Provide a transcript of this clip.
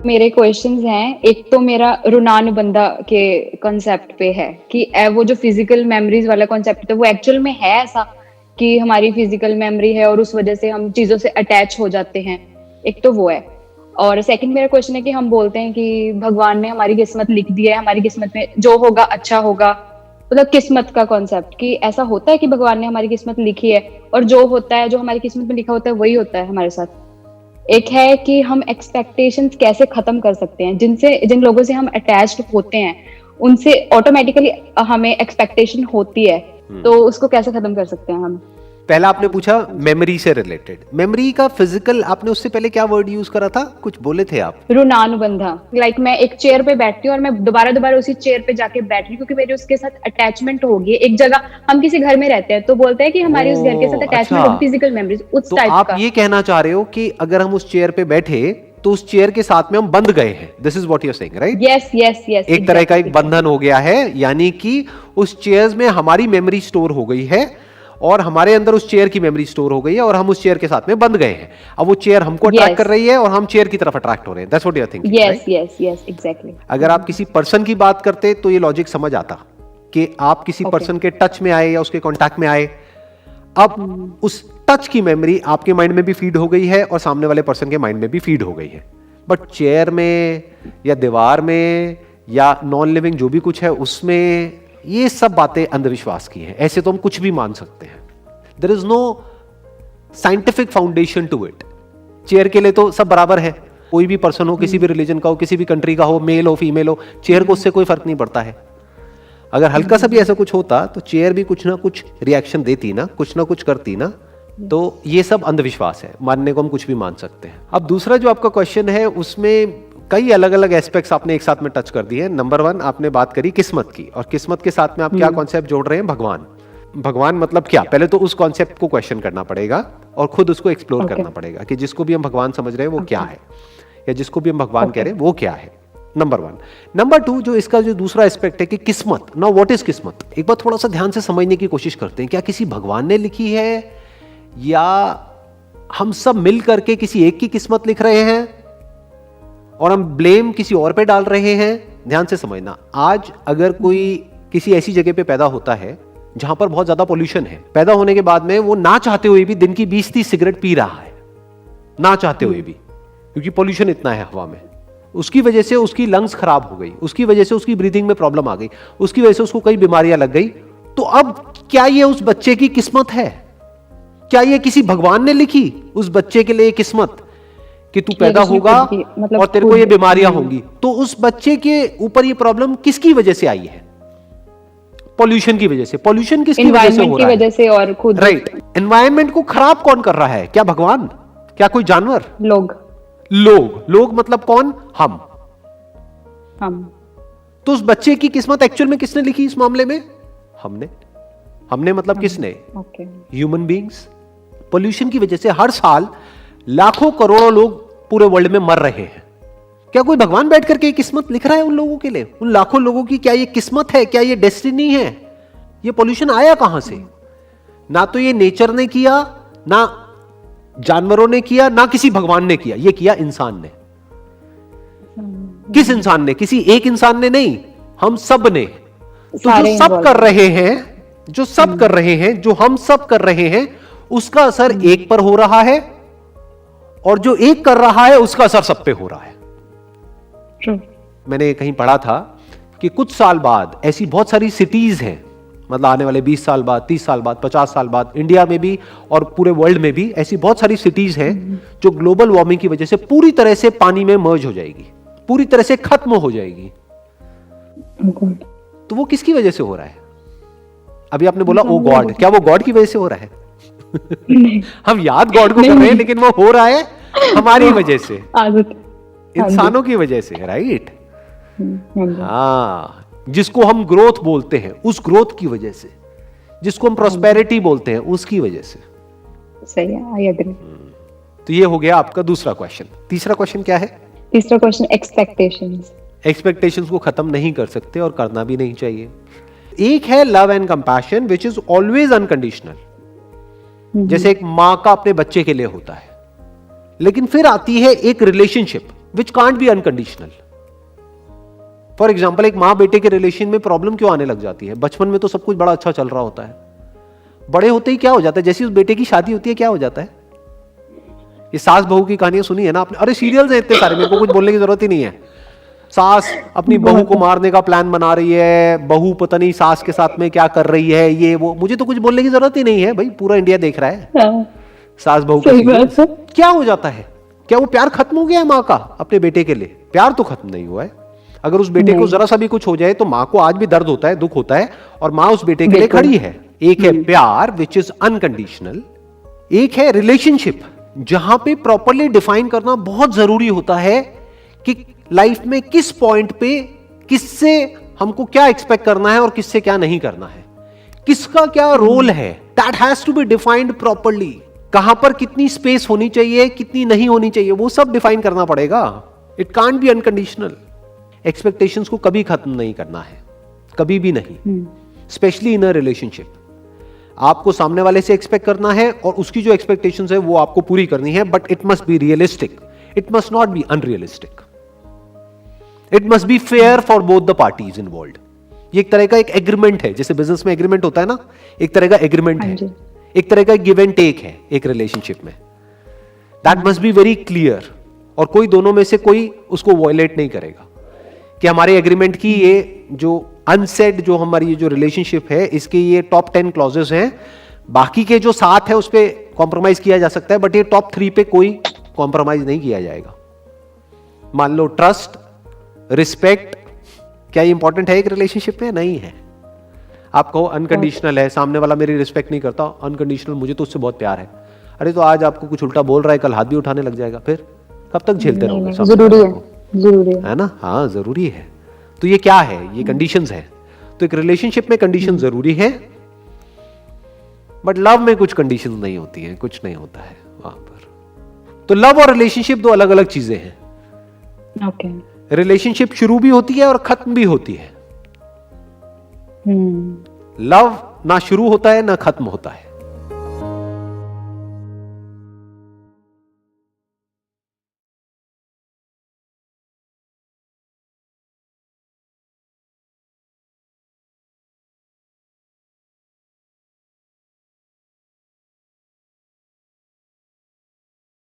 मेरे क्वेश्चंस हैं, एक तो मेरा ऋणानुबंधा के कॉन्सेप्ट पे है कि वो जो फिजिकल मेमोरीज वाला कॉन्सेप्ट है वो एक्चुअल में है ऐसा कि हमारी फिजिकल मेमोरी है और उस वजह से हम चीजों से अटैच हो जाते हैं। एक तो वो है। और सेकंड मेरा क्वेश्चन है कि हम बोलते हैं कि भगवान ने हमारी किस्मत लिख दी है, हमारी किस्मत में जो होगा अच्छा होगा। मतलब किस्मत का कॉन्सेप्ट कि ऐसा होता है कि भगवान ने हमारी किस्मत लिखी है और जो होता है, जो हमारी किस्मत में लिखा होता है वही होता है हमारे साथ। एक है कि हम एक्सपेक्टेशंस कैसे खत्म कर सकते हैं, जिन लोगों से हम अटैच्ड होते हैं उनसे ऑटोमेटिकली हमें एक्सपेक्टेशन होती है, तो उसको कैसे खत्म कर सकते हैं हम। पहला आपने पूछा मेमोरी से रिलेटेड, मेमोरी का फिजिकल, आपने उससे पहले क्या वर्ड यूज करा था, कुछ बोले थे आप? ऋणानुबंधा। लाइक मैं एक चेयर पे बैठती हूँ और मैं दोबारा उसी चेयर पे जाके बैठ रही हूँ क्योंकि मेरी उसके साथ अटैचमेंट होगी। एक जगह हम किसी घर में रहते हैं तो बोलते हैं कि हमारी उस घर के साथ अटैचमेंट होगी, फिजिकल मेमोरीज उस तो टाइप आप का। ये कहना चाह रहे हो कि अगर हम उस चेयर पे बैठे तो उस चेयर के साथ में हम बंध गए हैं, this is what you are saying, right? Yes yes yes, एक तरह का एक बंधन हो गया है, यानी कि उस चेयर में हमारी मेमोरी स्टोर हो गई है और हमारे अंदर उस चेयर की मेमोरी स्टोर हो गई है और हम उस चेयर के साथ में बंध गए हैं। अब वो चेयर हमको अट्रैक्ट कर रही है और हम चेयर की तरफ अट्रैक्ट हो रहे हैं। That's what you are thinking, right? Yes yes yes, exactly. अगर आप किसी पर्सन की बात करते तो ये लॉजिक समझ आता कि आप किसी पर्सन के टच में आए या उसके कांटेक्ट में आए, अब उस टच की मेमोरी आपके माइंड में भी फीड हो गई है और सामने वाले पर्सन के माइंड में भी फीड हो गई है। बट चेयर में या दीवार में या नॉन लिविंग जो भी कुछ है उसमें, ये सब बातें अंधविश्वास की हैं। ऐसे तो हम कुछ भी मान सकते हैं, there is no scientific foundation to it. Chair के लिए तो सब बराबर है, कोई भी पर्सन हो, किसी भी रिलीजन का हो, किसी भी कंट्री का हो, मेल हो फीमेल हो, चेयर को उससे कोई फर्क नहीं पड़ता है। अगर हल्का सा भी ऐसा कुछ होता तो चेयर भी कुछ ना कुछ रिएक्शन देती ना कुछ करती ना। तो ये सब अंधविश्वास है, मानने को हम कुछ भी मान सकते हैं। अब दूसरा जो आपका क्वेश्चन है उसमें कई अलग अलग एस्पेक्ट्स आपने एक साथ में टच कर दिए। नंबर 1 आपने बात करी किस्मत की, और किस्मत के साथ में आप क्या कॉन्सेप्ट जोड़ रहे हैं? भगवान। भगवान मतलब क्या? पहले तो उस कॉन्सेप्ट को क्वेश्चन करना पड़ेगा और खुद उसको एक्सप्लोर करना पड़ेगा कि जिसको भी हम भगवान समझ रहे हैं वो क्या है, या जिसको भी हम भगवान कह रहे हैं वो क्या है। नंबर 1। नंबर 2, जो इसका जो दूसरा एस्पेक्ट है कि किस्मत। नाउ व्हाट इज किस्मत? एक बार थोड़ा सा ध्यान से समझने की कोशिश करते हैं। क्या किसी भगवान ने लिखी है या हम सब मिल करके किसी एक की किस्मत लिख रहे हैं और हम ब्लेम किसी और पे डाल रहे हैं? ध्यान से समझना, आज अगर कोई किसी ऐसी जगह पे पैदा होता है जहां पर बहुत ज्यादा पोल्यूशन है, पैदा होने के बाद में वो ना चाहते हुए भी दिन की 20-30 सिगरेट पी रहा है, ना चाहते हुए भी, क्योंकि पोल्यूशन इतना है हवा में। उसकी वजह से उसकी लंग्स खराब हो गई, उसकी वजह से उसकी ब्रीथिंग में प्रॉब्लम आ गई, उसकी वजह से उसको कई बीमारियां लग गई। तो अब क्या ये उस बच्चे की किस्मत है? क्या ये किसी भगवान ने लिखी उस बच्चे के लिए किस्मत कि तू पैदा होगा और तेरे को ये बीमारियां होंगी? तो उस बच्चे के ऊपर ये प्रॉब्लम किसकी वजह से आई है? पॉल्यूशन की वजह से। पॉल्यूशन किसकी वजह से हो रहा है? वजह से और खुद। राइट। एनवायरनमेंट को खराब कौन कर रहा है? क्या भगवान? क्या कोई जानवर? लोग मतलब कौन? हम। तो उस बच्चे की किस्मत एक्चुअल में किसने लिखी इस मामले में? हमने मतलब किसने? Human beings. पोल्यूशन की वजह से हर साल लाखों करोड़ों लोग पूरे वर्ल्ड में मर रहे हैं। क्या कोई भगवान बैठ करके किस्मत लिख रहा है उन लोगों के लिए? उन लाखों लोगों की क्या ये किस्मत है? क्या ये डेस्टिनी है? ये पोल्यूशन आया कहां से? ना तो ये नेचर ने किया, ना जानवरों ने किया, ना किसी भगवान ने किया, ये किया इंसान ने। किस इंसान ने? किसी एक इंसान ने नहीं, हम सब ने। तो जो सब कर रहे हैं, जो हम सब कर रहे हैं, उसका असर एक पर हो रहा है और जो एक कर रहा है उसका असर सब पे हो रहा है। मैंने कहीं पढ़ा था कि कुछ साल बाद ऐसी बहुत सारी सिटीज हैं, मतलब आने वाले 20 साल बाद, 30 साल बाद, 50 साल बाद, इंडिया में भी और पूरे वर्ल्ड में भी ऐसी बहुत सारी सिटीज हैं जो ग्लोबल वार्मिंग की वजह से पूरी तरह से पानी में मर्ज हो जाएगी, पूरी तरह से खत्म हो जाएगी। तो वो किसकी वजह से हो रहा है? अभी आपने बोला ओ गॉड, क्या वो गॉड की वजह से हो रहा है? हम याद गॉड को कर रहे हैं, लेकिन वो हो रहा है हमारी वजह से, इंसानों की वजह से, राइट? हाँ, जिसको हम ग्रोथ बोलते हैं उस ग्रोथ की वजह से, जिसको हम प्रोस्पेरिटी बोलते हैं उसकी वजह से। सही है, आई एग्री। तो ये हो गया आपका दूसरा क्वेश्चन। तीसरा क्वेश्चन क्या है? तीसरा क्वेश्चन एक्सपेक्टेशंस। एक्सपेक्टेशंस को खत्म नहीं कर सकते और करना भी नहीं चाहिए। एक है love and compassion which is always unconditional, जैसे एक मां का अपने बच्चे के लिए होता है। लेकिन फिर आती है एक relationship which can't be unconditional. For example, एक माँ बेटे के रिलेशन में प्रॉब्लम क्यों आने लग जाती है? बचपन में तो सब कुछ बड़ा अच्छा चल रहा होता है, बड़े होते ही क्या हो जाता है? जैसे उस बेटे की शादी होती है, क्या हो जाता है? ये सास बहू की कहानियां सुनी है ना आपने? अरे सीरियल्स हैं इतने सारे, मेरे को कुछ बोलने की जरूरत ही नहीं है। सास अपनी बहू को मारने का प्लान बना रही है, बहू पता नहीं सास के साथ में क्या कर रही है, ये वो, मुझे तो कुछ बोलने की जरूरत ही नहीं है भाई, पूरा इंडिया देख रहा है। हाँ, सास बहू सही का बात है। क्या हो जाता है? क्या वो प्यार खत्म हो गया है माँ का अपने बेटे के लिए? प्यार तो खत्म नहीं हुआ है। अगर उस बेटे को जरा सा भी कुछ हो जाए तो माँ को आज भी दर्द होता है, दुख होता है, और माँ उस बेटे के लिए खड़ी है। एक है प्यार विच इज अनकंडीशनल, एक है रिलेशनशिप जहां पे प्रॉपरली डिफाइन करना बहुत जरूरी होता है कि लाइफ में किस पॉइंट पे किससे हमको क्या एक्सपेक्ट करना है और किससे क्या नहीं करना है, किसका क्या रोल है। That has to be defined properly. कहां पर कितनी स्पेस होनी चाहिए, कितनी नहीं होनी चाहिए, वो सब डिफाइन करना पड़ेगा। It can't be unconditional. Expectations को कभी खत्म नहीं करना है, कभी भी नहीं, स्पेशली इन अ रिलेशनशिप। आपको सामने वाले से एक्सपेक्ट करना है और उसकी जो एक्सपेक्टेशंस है वो आपको पूरी करनी है, but it must be realistic, it must not be unrealistic, it must be fair for both the parties involved. ये एक तरह का एक एग्रीमेंट है, जैसे बिजनेस में एग्रीमेंट होता है ना, एक तरह का एग्रीमेंट है, एक तरह का गिव एंड टेक है एक रिलेशनशिप में। That must be very clear, और कोई दोनों में से कोई उसको वॉयलेट नहीं करेगा कि हमारे एग्रीमेंट की ये जो अनसेड, जो हमारी ये जो रिलेशनशिप है, इसके ये टॉप 10 क्लॉजेस हैं, बाकी के जो 7 है उस पर कॉम्प्रोमाइज किया जा सकता है, बट ये टॉप 3 पे कोई कॉम्प्रोमाइज नहीं किया जाएगा। मान लो ट्रस्ट, रिस्पेक्ट, क्या ये इंपॉर्टेंट है एक रिलेशनशिप में? नहीं है। आप कहो अनकंडीशनल है, सामने वाला मेरी रिस्पेक्ट नहीं करता, अनकंडीशनल, मुझे तो उससे बहुत प्यार है। अरे तो आज आपको कुछ उल्टा बोल रहा है, कल हाथ भी उठाने लग जाएगा, फिर कब तक झेलते रहोगे? जरूरी है, जरूरी है ना? हाँ, जरूरी है। तो ये क्या है? ये कंडीशंस है। तो एक रिलेशनशिप में कंडीशन जरूरी है, बट लव में कुछ कंडीशंस नहीं होती हैं, कुछ नहीं होता है वहां पर। तो लव और रिलेशनशिप दो अलग अलग चीजें हैं। ओके। रिलेशनशिप शुरू भी होती है और खत्म भी होती है। लव ना शुरू होता है ना खत्म होता है।